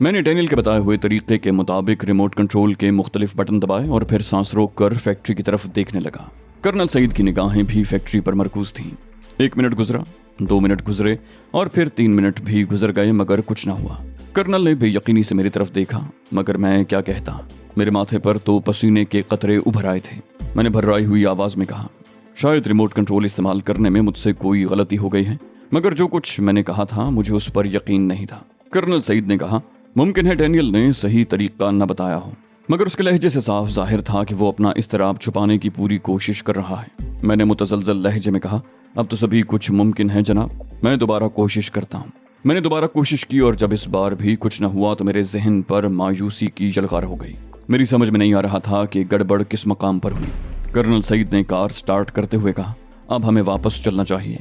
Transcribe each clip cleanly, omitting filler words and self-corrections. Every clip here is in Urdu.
میں نے ڈینیل کے بتائے ہوئے طریقے کے مطابق ریموٹ کنٹرول کے مختلف بٹن دبائے اور پھر سانس روک کر فیکٹری کی طرف دیکھنے لگا۔ کرنل سعید کی نگاہیں بھی فیکٹری پر مرکوز تھیں۔ 1 منٹ گزرا، 2 منٹ گزرے اور پھر 3 منٹ بھی گزر گئے مگر کچھ نہ ہوا۔ کرنل نے بے یقینی سے میری طرف دیکھا مگر میں کیا کہتا، میرے ماتھے پر تو پسینے کے قطرے ابھر آئے تھے۔ میں نے بھررائی ہوئی آواز میں کہا، شاید ریموٹ کنٹرول استعمال کرنے میں مجھ سے کوئی غلطی ہو گئی ہے، مگر جو کچھ میں نے کہا تھا مجھے اس پر یقین نہیں تھا۔ کرنل سعید نے کہا، ممکن ہے ڈینیل نے صحیح طریقہ نہ بتایا ہو، مگر اس کے لہجے سے صاف ظاہر تھا کہ وہ اپنا اضطراب چھپانے کی پوری کوشش کر رہا ہے۔ میں نے متزلزل لہجے میں کہا، اب تو سبھی کچھ ممکن ہے جناب، میں دوبارہ کوشش کرتا ہوں۔ میں نے دوبارہ کوشش کی اور جب اس بار بھی کچھ نہ ہوا تو میرے ذہن پر مایوسی کی جلغار ہو گئی۔ میری سمجھ میں نہیں آ رہا تھا کہ گڑبڑ کس مقام پر ہوئی۔ کرنل سعید نے کار سٹارٹ کرتے ہوئے کہا، اب ہمیں واپس چلنا چاہیے،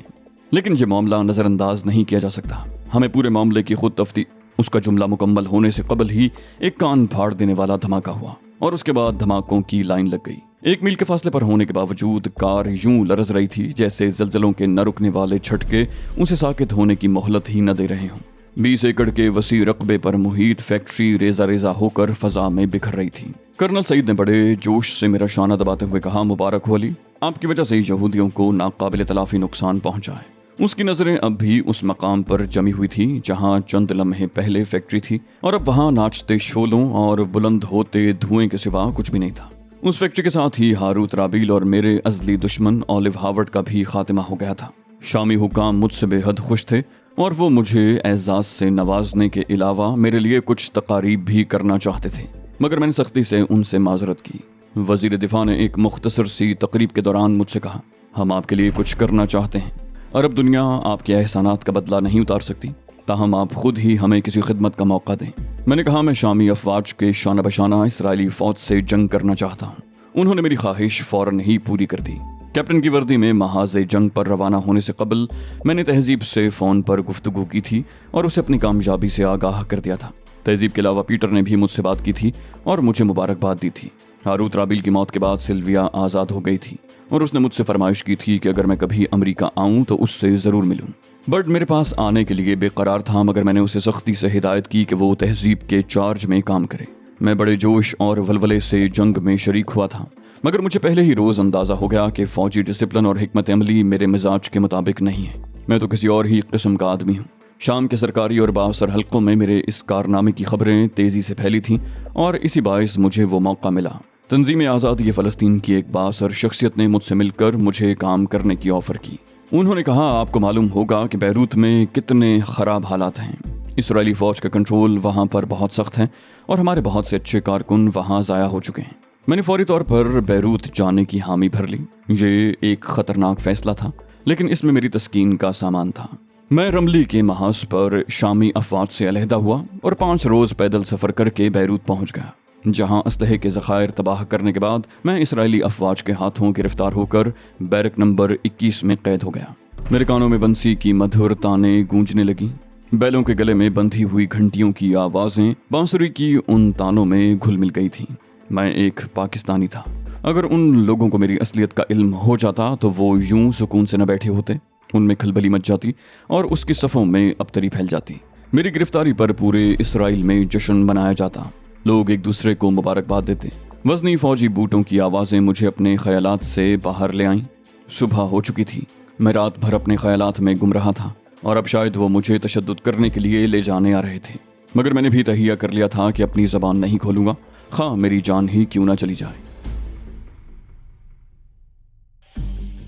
لیکن یہ معاملہ نظر انداز نہیں کیا جا سکتا۔ ہمیں پورے معاملے کی خود تفتیش۔ اس کا جملہ مکمل ہونے سے قبل ہی ایک کان پھاڑ دینے والا دھماکہ ہوا اور اس کے بعد دھماکوں کی لائن لگ گئی۔ 1 میل کے فاصلے پر ہونے کے باوجود کار یوں لرز رہی تھی جیسے زلزلوں کے نہ رکنے والے جھٹکے اسے ساکت ہونے کی مہلت ہی نہ دے رہے ہوں۔ 20 ایکڑ کے وسیع رقبے پر محیط فیکٹری ریزہ ریزہ ہو کر فضا میں بکھر رہی تھی۔ کرنل سعید نے بڑے جوش سے میرا شانہ دباتے ہوئے کہا، مبارک ہو علی، آپ کی وجہ سے یہودیوں کو ناقابل تلافی نقصان پہنچا ہے۔ اس کی نظریں اب بھی اس مقام پر جمی ہوئی تھی جہاں چند لمحے پہلے فیکٹری تھی اور اب وہاں ناچتے شعلوں اور بلند ہوتے دھوئیں کے سوا کچھ بھی نہیں تھا۔ اس فیکٹری کے ساتھ ہی ہاروت رابیل اور میرے ازلی دشمن اولیو ہاورڈ کا بھی خاتمہ ہو گیا تھا۔ شامی حکام مجھ سے بے حد خوش تھے اور وہ مجھے اعزاز سے نوازنے کے علاوہ میرے لیے کچھ تقاریب بھی کرنا چاہتے تھے، مگر میں نے سختی سے ان سے معذرت کی۔ وزیر دفاع نے ایک مختصر سی تقریب کے دوران مجھ سے کہا، ہم آپ کے لیے کچھ کرنا چاہتے ہیں۔ عرب دنیا آپ کے احسانات کا بدلہ نہیں اتار سکتی، تاہم آپ خود ہی ہمیں کسی خدمت کا موقع دیں۔ میں نے کہا، میں شامی افواج کے شانہ بشانہ اسرائیلی فوج سے جنگ کرنا چاہتا ہوں۔ انہوں نے میری خواہش فوراً ہی پوری کر دی۔ کیپٹن کی وردی میں محاذ جنگ پر روانہ ہونے سے قبل میں نے تہذیب سے فون پر گفتگو کی تھی اور اسے اپنی کامیابی سے آگاہ کر دیا تھا۔ تہذیب کے علاوہ پیٹر نے بھی مجھ سے بات کی تھی اور مجھے مبارکباد دی تھی۔ ہاروت رابیل کی موت کے بعد سلویا آزاد ہو گئی تھی اور اس نے مجھ سے فرمائش کی تھی کہ اگر میں کبھی امریکہ آؤں تو اس سے ضرور ملوں۔ برٹ میرے پاس آنے کے لیے بے قرار تھا مگر میں نے اسے سختی سے ہدایت کی کہ وہ تہذیب کے چارج میں کام کرے۔ میں بڑے جوش اور ولولے سے جنگ میں شریک ہوا تھا مگر مجھے پہلے ہی روز اندازہ ہو گیا کہ فوجی ڈسپلن اور حکمت عملی میرے مزاج کے مطابق نہیں ہے۔ میں تو کسی اور ہی قسم کا آدمی ہوں۔ شام کے سرکاری اور بااثر حلقوں میں میرے اس کارنامے کی خبریں تیزی سے پھیلی تھیں اور اسی باعث مجھے وہ موقع ملا۔ تنظیم آزادی فلسطین کی ایک بااثر شخصیت نے مجھ سے مل کر مجھے کام کرنے کی آفر کی۔ انہوں نے کہا، آپ کو معلوم ہوگا کہ بیروت میں کتنے خراب حالات ہیں۔ اسرائیلی فوج کا کنٹرول وہاں پر بہت سخت ہے اور ہمارے بہت سے اچھے کارکن وہاں ضائع ہو چکے ہیں۔ میں نے فوری طور پر بیروت جانے کی حامی بھر لی۔ یہ ایک خطرناک فیصلہ تھا لیکن اس میں میری تسکین کا سامان تھا۔ میں رملی کے محاذ پر شامی افواج سے علیحدہ ہوا اور 5 روز پیدل سفر کر کے بیروت پہنچ گیا، جہاں اسلحے کے ذخائر تباہ کرنے کے بعد میں اسرائیلی افواج کے ہاتھوں گرفتار ہو کر بیرک نمبر 21 میں قید ہو گیا۔ میرے کانوں میں بنسی کی مدھر تانیں گونجنے لگیں۔ بیلوں کے گلے میں بندھی ہوئی گھنٹیوں کی آوازیں بانسری کی ان تانوں میں گھل مل گئی تھیں۔ میں ایک پاکستانی تھا۔ اگر ان لوگوں کو میری اصلیت کا علم ہو جاتا تو وہ یوں سکون سے نہ بیٹھے ہوتے، ان میں کھلبلی مچ جاتی اور اس کی صفوں میں ابتری پھیل جاتی۔ میری گرفتاری پر پورے اسرائیل میں جشن منایا جاتا، لوگ ایک دوسرے کو مبارکباد دیتے۔ وزنی فوجی بوٹوں کی آوازیں مجھے اپنے خیالات سے باہر لے آئیں۔ صبح ہو چکی تھی۔ میں رات بھر اپنے خیالات میں گم رہا تھا اور اب شاید وہ مجھے تشدد کرنے کے لیے لے جانے آ رہے تھے، مگر میں نے بھی تہیہ کر لیا تھا کہ اپنی زبان نہیں کھولوں گا، خواہ میری جان ہی کیوں نہ چلی جائے۔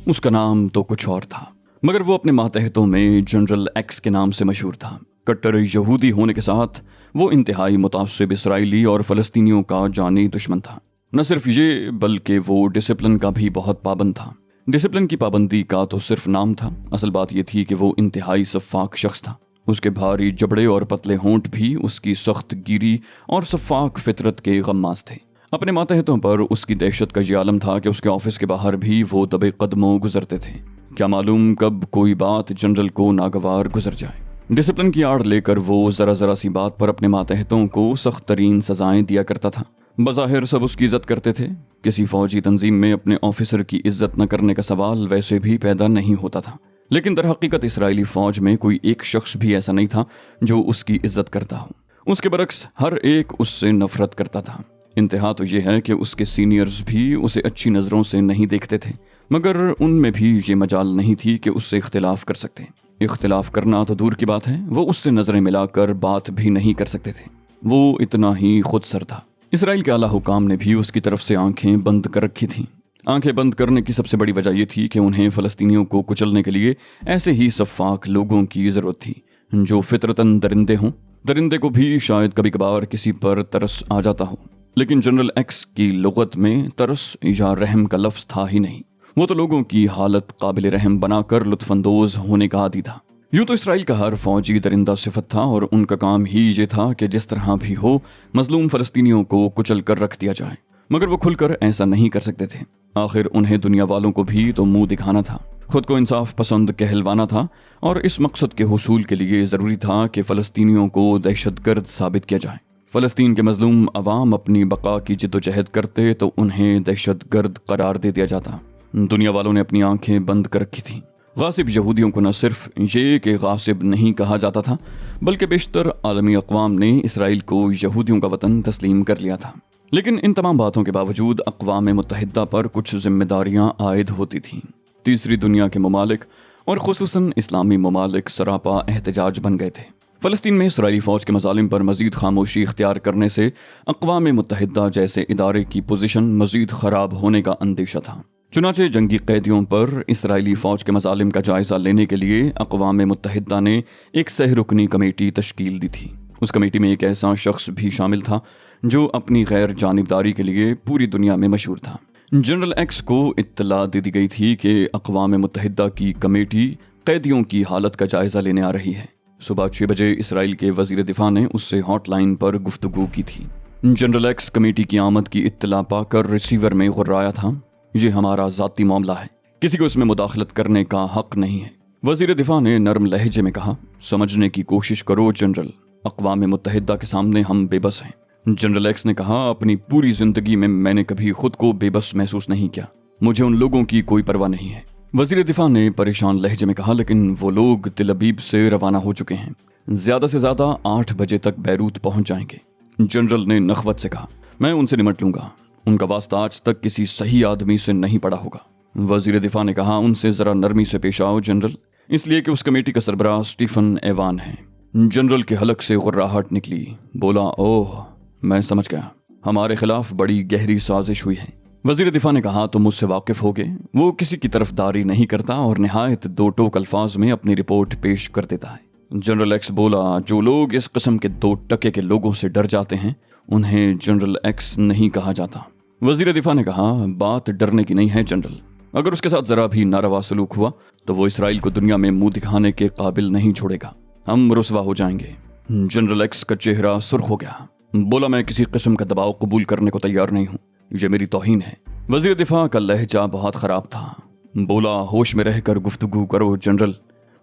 اس کا نام تو کچھ اور تھا مگر وہ اپنے ماتحتوں میں جنرل ایکس کے نام سے مشہور تھا۔ کٹر یہودی ہونے کے ساتھ وہ انتہائی متعصب اسرائیلی اور فلسطینیوں کا جانی دشمن تھا۔ نہ صرف یہ بلکہ وہ ڈسپلن کا بھی بہت پابند تھا۔ ڈسپلن کی پابندی کا تو صرف نام تھا، اصل بات یہ تھی کہ وہ انتہائی شفاق شخص تھا۔ اس کے بھاری جبڑے اور پتلے ہونٹ بھی اس کی سخت گیری اور شفاق فطرت کے غماز تھے۔ اپنے ماتحتوں پر اس کی دہشت کا یہ عالم تھا کہ اس کے آفس کے باہر بھی وہ دبے قدموں گزرتے تھے، کیا معلوم کب کوئی بات جنرل کو ناگوار گزر جائے۔ ڈسپلن کی آڑ لے کر وہ ذرا سی بات پر اپنے ماتحتوں کو سخت ترین سزائیں دیا کرتا تھا۔ بظاہر سب اس کی عزت کرتے تھے۔ کسی فوجی تنظیم میں اپنے آفیسر کی عزت نہ کرنے کا سوال ویسے بھی پیدا نہیں ہوتا تھا، لیکن در حقیقت اسرائیلی فوج میں کوئی ایک شخص بھی ایسا نہیں تھا جو اس کی عزت کرتا ہو۔ اس کے برعکس ہر ایک اس سے نفرت کرتا تھا۔ انتہا تو یہ ہے کہ اس کے سینئرز بھی اسے اچھی نظروں سے نہیں دیکھتے تھے، مگر ان میں بھی یہ مجال نہیں تھی کہ اس سے اختلاف کر سکتے۔ اختلاف کرنا تو دور کی بات ہے، وہ اس سے نظریں ملا کر بات بھی نہیں کر سکتے تھے۔ وہ اتنا ہی خود سر تھا۔ اسرائیل کے اعلیٰ حکام نے بھی اس کی طرف سے آنکھیں بند کر رکھی تھیں۔ آنکھیں بند کرنے کی سب سے بڑی وجہ یہ تھی کہ انہیں فلسطینیوں کو کچلنے کے لیے ایسے ہی سفاک لوگوں کی ضرورت تھی جو فطرتاً درندے ہوں۔ درندے کو بھی شاید کبھی کبھار کسی پر ترس آ جاتا ہو، لیکن جنرل ایکس کی لغت میں ترس یا رحم کا لفظ تھا ہی نہیں۔ وہ تو لوگوں کی حالت قابل رحم بنا کر لطف اندوز ہونے کا عادی تھا۔ یوں تو اسرائیل کا ہر فوجی درندہ صفت تھا، اور ان کا کام ہی یہ تھا کہ جس طرح بھی ہو مظلوم فلسطینیوں کو کچل کر رکھ دیا جائے، مگر وہ کھل کر ایسا نہیں کر سکتے تھے۔ آخر انہیں دنیا والوں کو بھی تو منہ دکھانا تھا، خود کو انصاف پسند کہلوانا تھا، اور اس مقصد کے حصول کے لیے ضروری تھا کہ فلسطینیوں کو دہشت گرد ثابت کیا جائے۔ فلسطین کے مظلوم عوام اپنی بقا کی جدوجہد کرتے تو انہیں دہشت گرد قرار دے دیا جاتا۔ دنیا والوں نے اپنی آنکھیں بند کر رکھی تھیں۔ غاصب یہودیوں کو نہ صرف یہ کہ غاصب نہیں کہا جاتا تھا، بلکہ بیشتر عالمی اقوام نے اسرائیل کو یہودیوں کا وطن تسلیم کر لیا تھا۔ لیکن ان تمام باتوں کے باوجود اقوام متحدہ پر کچھ ذمہ داریاں عائد ہوتی تھیں۔ تیسری دنیا کے ممالک اور خصوصاً اسلامی ممالک سراپا احتجاج بن گئے تھے۔ فلسطین میں اسرائیلی فوج کے مظالم پر مزید خاموشی اختیار کرنے سے اقوام متحدہ جیسے ادارے کی پوزیشن مزید خراب ہونے کا اندیشہ تھا۔ چنانچہ جنگی قیدیوں پر اسرائیلی فوج کے مظالم کا جائزہ لینے کے لیے اقوام متحدہ نے ایک 6 رکنی کمیٹی تشکیل دی تھی۔ اس کمیٹی میں ایک ایسا شخص بھی شامل تھا جو اپنی غیر جانبداری کے لیے پوری دنیا میں مشہور تھا۔ جنرل ایکس کو اطلاع دے دی گئی تھی کہ اقوام متحدہ کی کمیٹی قیدیوں کی حالت کا جائزہ لینے آ رہی ہے۔ صبح 6 بجے اسرائیل کے وزیر دفاع نے اس سے ہاٹ لائن پر گفتگو کی تھی۔ جنرل ایکس کمیٹی کی آمد کی اطلاع پا کر ریسیور میں غرایا تھا۔ یہ ہمارا ذاتی معاملہ ہے، کسی کو اس میں مداخلت کرنے کا حق نہیں ہے۔ وزیر دفاع نے نرم لہجے میں کہا، سمجھنے کی کوشش کرو جنرل، اقوام متحدہ کے سامنے ہم بے بس ہیں۔ جنرل ایکس نے کہا، اپنی پوری زندگی میں نے کبھی خود کو بے بس محسوس نہیں کیا، مجھے ان لوگوں کی کوئی پرواہ نہیں ہے۔ وزیر دفاع نے پریشان لہجے میں کہا، لیکن وہ لوگ تل ابیب سے روانہ ہو چکے ہیں، زیادہ سے زیادہ 8 بجے تک بیروت پہنچ جائیں گے۔ جنرل نے نخوت سے کہا، میں ان سے نمٹ لوں گا، ان کا واسطہ آج تک کسی صحیح آدمی سے نہیں پڑا ہوگا۔ وزیر دفاع نے کہا، ان سے ذرا نرمی سے پیش آؤ جنرل، اس لیے کہ اس کمیٹی کا سربراہ اسٹیفن ایوان ہے۔ جنرل کے حلق سے غراہٹ نکلی، بولا، اوہ میں سمجھ گیا، ہمارے خلاف بڑی گہری سازش ہوئی ہے۔ وزیر دفاع نے کہا، تم مجھ سے واقف ہوگے، وہ کسی کی طرفداری نہیں کرتا اور نہایت 2 ٹوک الفاظ میں اپنی رپورٹ پیش کر دیتا ہے۔ جنرل ایکس بولا، جو لوگ اس قسم کے 2 ٹکے کے لوگوں سے ڈر جاتے ہیں انہیں جنرل ایکس نہیں کہا جاتا۔ وزیر دفاع نے کہا، بات ڈرنے کی نہیں ہے جنرل، اگر اس کے ساتھ ذرا بھی ناروا سلوک ہوا تو وہ اسرائیل کو دنیا میں منہ دکھانے کے قابل نہیں چھوڑے گا، ہم رسوا ہو جائیں گے۔ جنرل ایکس کا چہرہ سرخ ہو گیا، بولا، میں کسی قسم کا دباؤ قبول کرنے کو تیار نہیں ہوں، یہ میری توہین ہے۔ وزیر دفاع کا لہجہ بہت خراب تھا، بولا، ہوش میں رہ کر گفتگو کرو جنرل،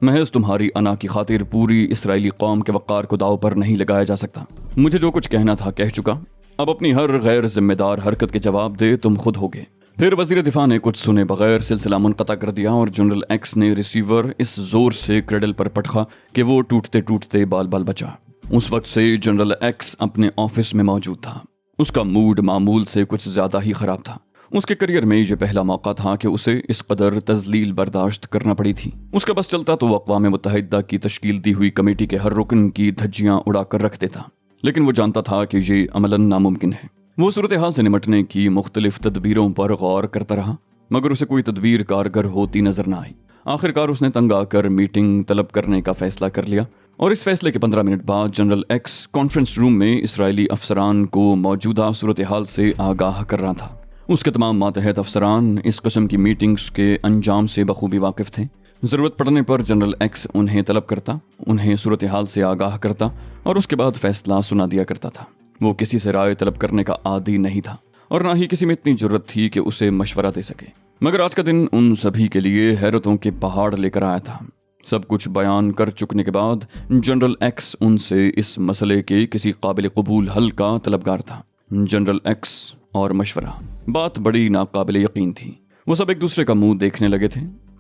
محض تمہاری انا کی خاطر پوری اسرائیلی قوم کے وقار کو داؤ پر نہیں لگایا جا سکتا۔ مجھے جو کچھ کہنا تھا کہہ چکا، اب اپنی ہر غیر ذمہ دار حرکت کے جواب دے تم خود ہوگے۔ پھر وزیر دفاع نے کچھ سنے بغیر سلسلہ منقطع کر دیا اور جنرل ایکس نے ریسیور اس زور سے کریڈل پر پٹخا کہ وہ ٹوٹتے ٹوٹتے بال بال بچا۔ اس وقت سے جنرل ایکس اپنے آفس میں موجود تھا۔ اس کا موڈ معمول سے کچھ زیادہ ہی خراب تھا۔ اس کے کریئر میں یہ پہلا موقع تھا کہ اسے اس قدر تذلیل برداشت کرنا پڑی تھی۔ اس کا بس چلتا تو وہ اقوام متحدہ کی تشکیل دی ہوئی کمیٹی کے ہر رکن کی دھجیاں اڑا کر رکھ دیتا، لیکن وہ جانتا تھا کہ یہ عملاً ناممکن ہے۔ وہ صورتحال سے نمٹنے کی مختلف تدبیروں پر غور کرتا رہا، مگر اسے کوئی تدبیر کارگر ہوتی نظر نہ آئی۔ آخرکار اس نے تنگ آ کر میٹنگ طلب کرنے کا فیصلہ کر لیا، اور اس فیصلے کے 15 منٹ بعد جنرل ایکس کانفرنس روم میں اسرائیلی افسران کو موجودہ صورتحال سے آگاہ کر رہا تھا۔ اس کے تمام ماتحت افسران اس قسم کی میٹنگز کے انجام سے بخوبی واقف تھے۔ ضرورت پڑنے پر جنرل ایکس انہیں طلب کرتا، انہیں صورتحال سے آگاہ کرتا اور اس کے بعد فیصلہ سنا دیا کرتا تھا۔ وہ کسی سے رائے طلب کرنے کا عادی نہیں تھا، اور نہ ہی کسی میں اتنی جرت تھی کہ اسے مشورہ دے سکے۔ مگر آج کا دن ان سبھی کے لیے حیرتوں کے پہاڑ لے کر آیا تھا۔ سب کچھ بیان کر چکنے کے بعد جنرل ایکس ان سے اس مسئلے کے کسی قابل قبول حل کا طلبگار تھا۔ جنرل ایکس اور مشورہ، بات بڑی ناقابل یقین تھی۔ وہ سب ایک دوسرے کا منہ دیکھنے لگے تھے۔